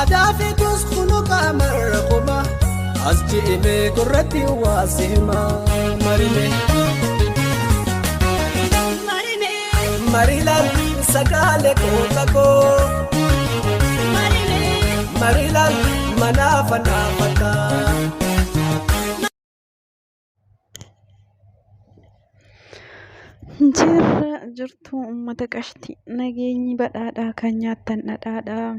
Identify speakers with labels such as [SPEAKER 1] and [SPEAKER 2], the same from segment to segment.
[SPEAKER 1] Adaafi tusqulu qaamara quba as je'emee gurratti waasima mariilaan sagaalee kookakoo mariilaan manaafa naafataa.
[SPEAKER 2] Jirtu uummata qashti nageenyi badhaadhaa kan nyaattan dhadhaadhaa.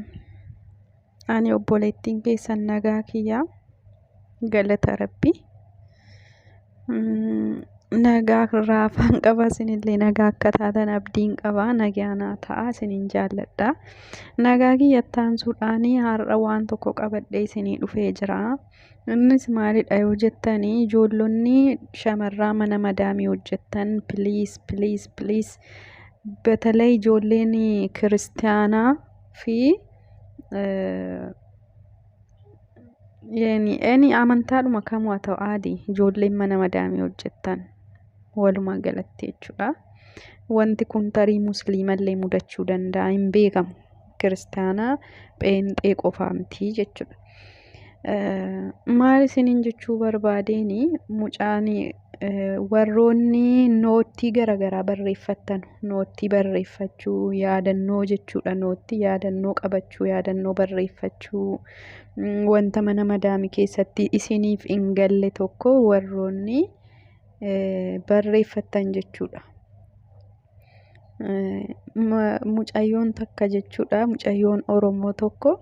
[SPEAKER 2] Ani obboleettiin keessan nagaa kiyyaa galata rabbi. Nagaa irraa afaan qaba isinillee nagaa akka taatan abdiin qaba. Nagaanaa ta'a isinin jaalladha. Nagaa kiyyattaan suudhaanii har'a waan tokko qabadhee isinii dhufee jira. Innis maalidha yoo jettanii ijoollonni shamarraa mana madaamii hojjettan please በተለይ ijoolleen kiristaanaa fi yani amantaadhuma kamuu haa ta'u aadii ijoolleen mana madaamii hojjettan walumaa galatti jechuudha. Wanti kun tarii musliimallee mudachuu danda'a hin beekamu. Kiristaanaa pheenxee qofaa miti jechuudha. Maal isiniin jechuu barbaadeen mucaan warroonni noottii garaagaraa barreeffattan noottii barreeffachuu yaadannoo jechuudha. Noottii yaadannoo qabachuu yaadannoo barreeffachuu wanta mana madaamii keessatti isiniif hin galle tokko warroonni barreeffattan jechuudha. Mucayyoon takka jechuudha. Mucayyoon Oromoo tokko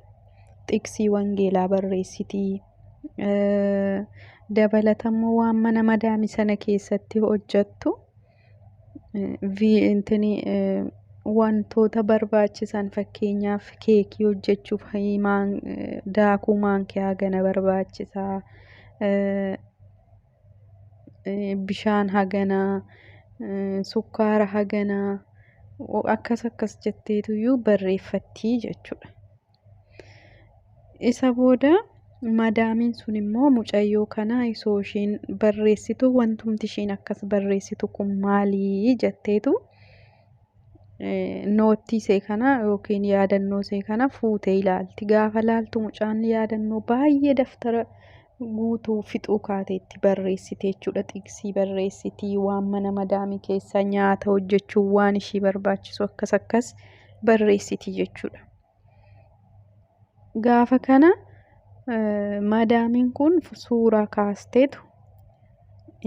[SPEAKER 2] xiqsii wangeelaa barreessitii. Dabalatammoo waan mana madaamii sana keessatti hojjettu wantoota barbaachisan fakkeenyaaf keekii hojjechuuf daakuu maankiyaa hagana barbaachisaa, bishaan haganaa, sukkaara haganaa akkas jetteetuyyuu barreeffattii jechuudha. Isa booda madaamiin sun immoo mucayyoo kana isoo ishiin barreessitu wantumti ishiin akkas barreessitu kun maalii jetteetu noottii see kana yookiin yaadannoo see kana fuutee ilaalti. Gaafa laaltu mucaan yaadannoo baay'ee daftara guutuu fixuu kaateetti barreessite jechuudha. Xiqsii barreessitii waan mana madaamii keessa nyaata hojjechuun waan ishii barbaachisu akkas barreessitii jechuudha. Gaafa kana madaamiin kun suuraa kaasteetu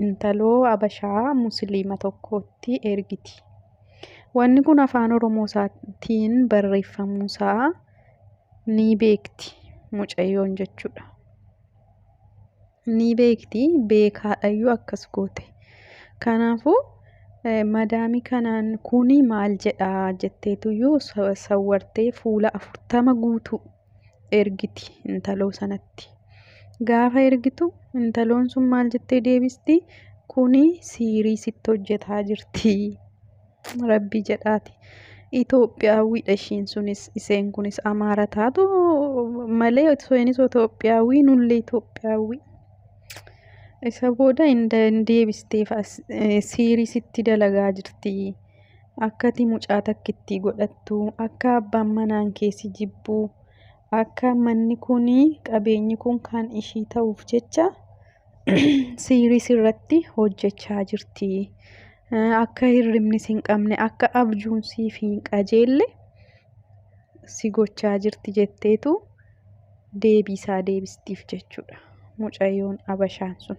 [SPEAKER 2] intaloo abashaa musliima tokkotti ergiti. Wanni kun afaan Oromoosaatiin barreeffamuusaa ni beekti mucayyoon jechuudha. Ni beekti beekaadhayyuu akkas goote. Kanaafuu madaamii kanaan kuni maal jedhaa jetteetuyyuu sawwartee fuula 40 guutuu ergiti intaloo sanatti. Gaafa ergitu intaloon sun maal jettee deebisti? Kuni siirii sitti hojjetaa jirti. Rabbi jedhaati. Itoophiyaawwiidha ishiin sunis iseen kunis Amaara taatu malee isheenis Itoophiyaawwii nullee Itoophiyaawwii. Isa booda hin deebisteef siirii sitti dalagaa jirti. Akkati mucaa takkittii godhattu akka abbaan manaan keessi jibbu. Akka manni kuni qabeenyi kun kan ishii ta'uuf jecha siirii sirratti hojjechaa jirti. Akka hirribnis hin qabne akka abjuun siif hin qajeelle si gochaa jirti jetteetu deebisaa deebistiif jechuudha. Mucayyoon abashaan sun.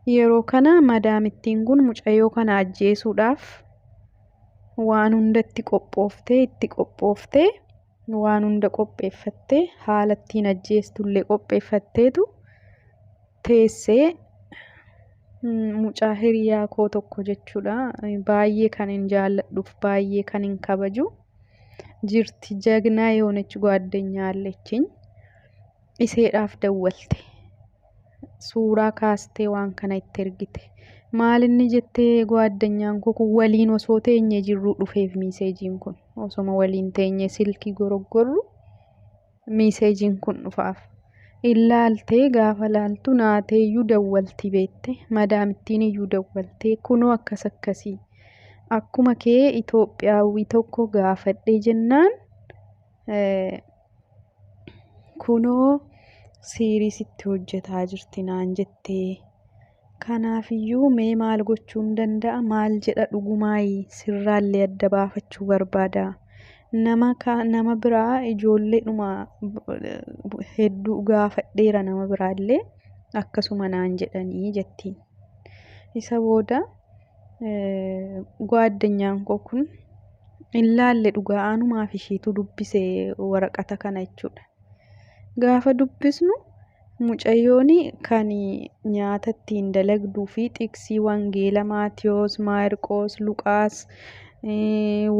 [SPEAKER 2] Yeroo kana madaamittiin kun mucayyoo kana ajjeesuudhaaf waan hunda itti qophooftee waan hunda qopheeffattee haala ittiin ajjeestullee qopheeffatteetu teessee mucaa hiriyaa koo tokko jechuudha. Baay'ee kan hin jaalladhuuf baay'ee kan hin kabaju jirti. Jagnaa የሆነች ጓደኛ አለችኝ iseedhaaf dawwalte. Suuraa kaastee waan kana itti ergite. Maalinni jettee ጓደኛን koo waliin osoo teenye jirru dhufeef miiseejiin kun osoma waliin teenye silkii gorogorru miiseejiin kun dhufaaf. Ilaaltee gaafa laaltu naateeyyuu dawwalti beette madaamittiin iyyuu dawwaltee kunoo akkasii akkuma kee Itoophiyaawwii tokko gaafadhee jennaan kunoo siirii sitti hojjetaa jirti naan jettee. Kanaafiyyuu mee maal gochuun danda'a? Maal jedha dhugumaayi sirraallee adda baafachuu barbaada. Nama biraa ijoolleedhuma hedduu gaafadheera nama biraallee akkasuma naan jedhanii jettiin. Isa booda gaaddanyaan koo kun hin laalle dhugaa anumaaf ishiitu dubbise waraqata kana jechuudha. Gaafa dubbisnu mucayyoon kan nyaata ittiin dalagduu fi xiqsii wangeela Maatiyoos, Maarqoos, Luqaas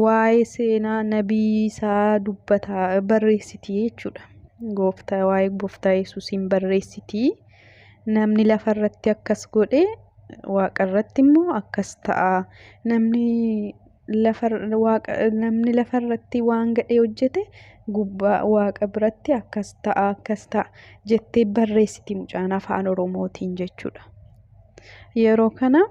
[SPEAKER 2] waa'ee seenaa nabii isaa dubbataa barreessitii jechuudha. Waa'ee gooftaa Yesuusiin barreessitii. Namni lafarratti akkas godhe waaqarratti immoo akkas ta'a. Namni lafarratti waan gadhee hojjete gubbaa waaqa biratti akkas ta'a jettee barreessiti mucaan afaan Oromootiin jechuudha. Yeroo kana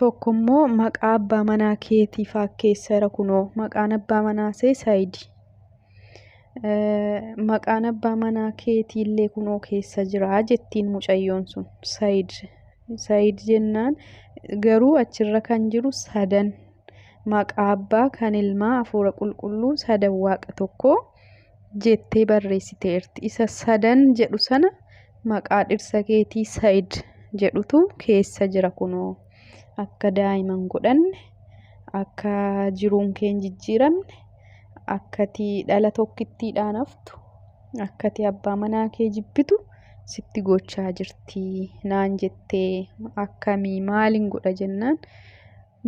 [SPEAKER 2] tokkommoo maqaa abbaa manaa keetii fakkeessara kunoo maqaan abbaa manaa see Saayid. Maqaan abbaa manaa keetiillee kunoo keessa jira jettiin mucayyoon sun Saayid jennaan garuu achirra kan jiru sadan. Maqaa abbaa kan ilmaa hafuura qulqulluu sadan waaqa tokko jettee barreessiteerti. Isa sadan jedhu sana maqaa dhirsa keetii Saayid jedhutu keessa jira kunoo. Akka daa'iman godhanne, akka jiruun kee hin jijjiiramne, akkati dhala tokkittiidhaan haftu, akkati abbaa manaa kee jibbitu sitti gochaa jirti naan jettee. Akkamii maaliin godha jennaan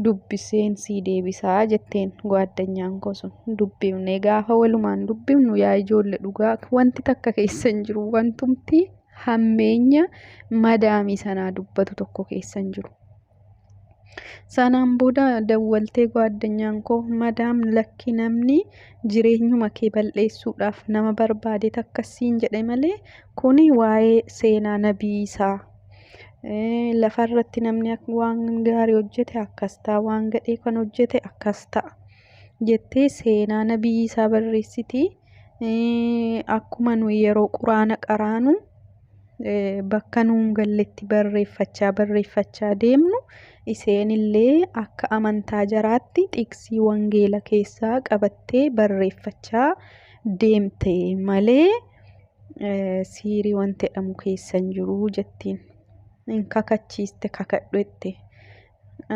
[SPEAKER 2] dubbiseen sii deebisaa jetteen gaaddanyaan koo sun. Dubbifnee gaafa walumaan dubbifnu yaa ijoollee dhugaa wanti takka keessa hin jiru. Wantumti hammeenya madaamii sanaa dubbatu tokko keessa hin jiru. Sanaan booda dawwaltee gaaddanyaan koo madaam lakki namni jireenyuma kee balleessuudhaaf nama barbaade akkasiin jedhe malee kuni waa'ee seenaa nabii isaa. Lafarratti namni waan gaarii hojjete akkas ta'a, waan gadhee kan hojjete akkas ta'a jettee seenaa nabii isaa barreessiti. Akkuma nuyi yeroo quraana qaraanu bakka nuun galletti barreeffachaa deemnu iseenillee akka amantaa jaraatti xiqsii wangeela keessaa qabattee barreeffachaa deemte malee siirii wanti jedhamu keessa hin jiru jettiin. Kakachiiste kakadhu jette.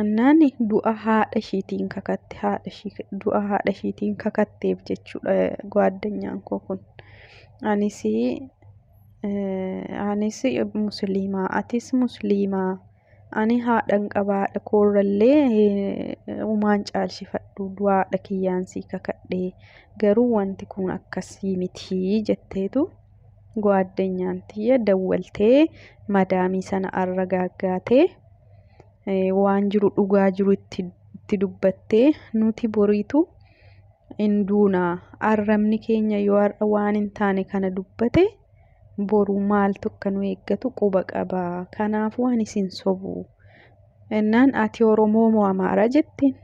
[SPEAKER 2] Annaan du'a haadha ishiitiin kakatte du'a haadha ishiitiin kakatteef jechuudha gaaddanyaan koo kun. Anis musliimaa atis musliimaa. Ani haadhan qabaadha koorrallee umaan caalchifadhu du'a haadha kiyyaan sii kakadhee garuu wanti kun akkasii miti jetteetu gaaddanyaan tiyya dawwaltee madaamii sana arragaaggaatee waan jiru dhugaa jiru itti dubbattee nuti boriitu hin duunaa. Arrabni keenya yoo har'a waan hin taane kana dubbate boru maaltu akka nu eeggatu quba qabaa. Kanaafuu ani sin sobu. Innaan ati Oromoo moo Amaara jettiin?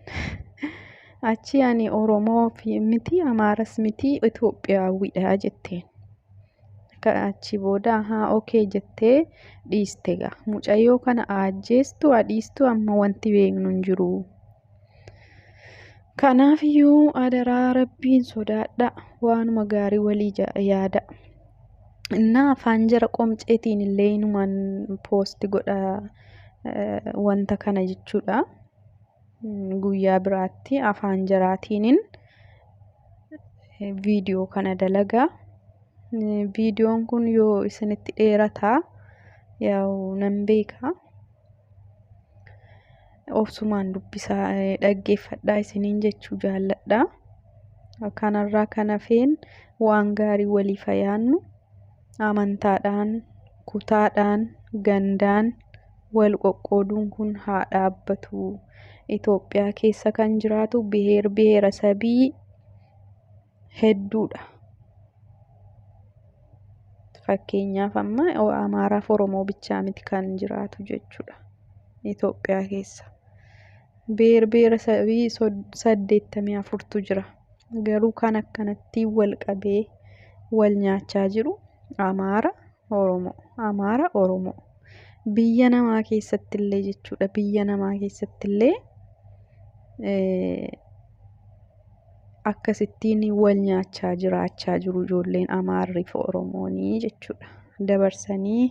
[SPEAKER 2] Achi ani Oromoo miti Amaaras miti Itoophiyaawwiidha jetteen. Achi booda okey jettee dhiiste gaa. Mucayyoo kana ajjeestu adhiistu amma wanti beeknu hin jiru. Kanaafiyyuu adaraa rabbiin sodaadha. Waanuma gaarii walii yaada. Innaa afaan jara qomceetiin illee inumaan poosti godha wanta kana jechuudha. Guyyaa biraatti afaan jaraatiinin viidiyoo kana dalagaa. Viidiyoon kun yoo isinitti dheerataa yaa'u nan beeka. Obsumaan dubbisaa dhaggeeffadhaa isiniin jechuu jaalladha. Kanarraa kan hafeen waan gaarii waliif yaannu amantaadhaan, kutaadhaan, gandaan wal qoqqooduun kun haa dhaabbatu. Itoophiyaa keessa kan jiraatu biheera sabii hedduudha. Fakkeenyaaf amma Amaaraaf Oromoo bichaa miti kan jiraatu jechuudha. Itoophiyaa keessa. Biheera sabii 84tu jira. Garuu kan akkanatti wal qabee wal nyaachaa jiru Amaara Oromoo. Biyya namaa keessattillee jechuudha. Biyya namaa keessattillee akkasittiin wal nyaachaa jiraachaa jiru ijoolleen Amaarrii fi Oromoonii jechuudha. Dabarsanii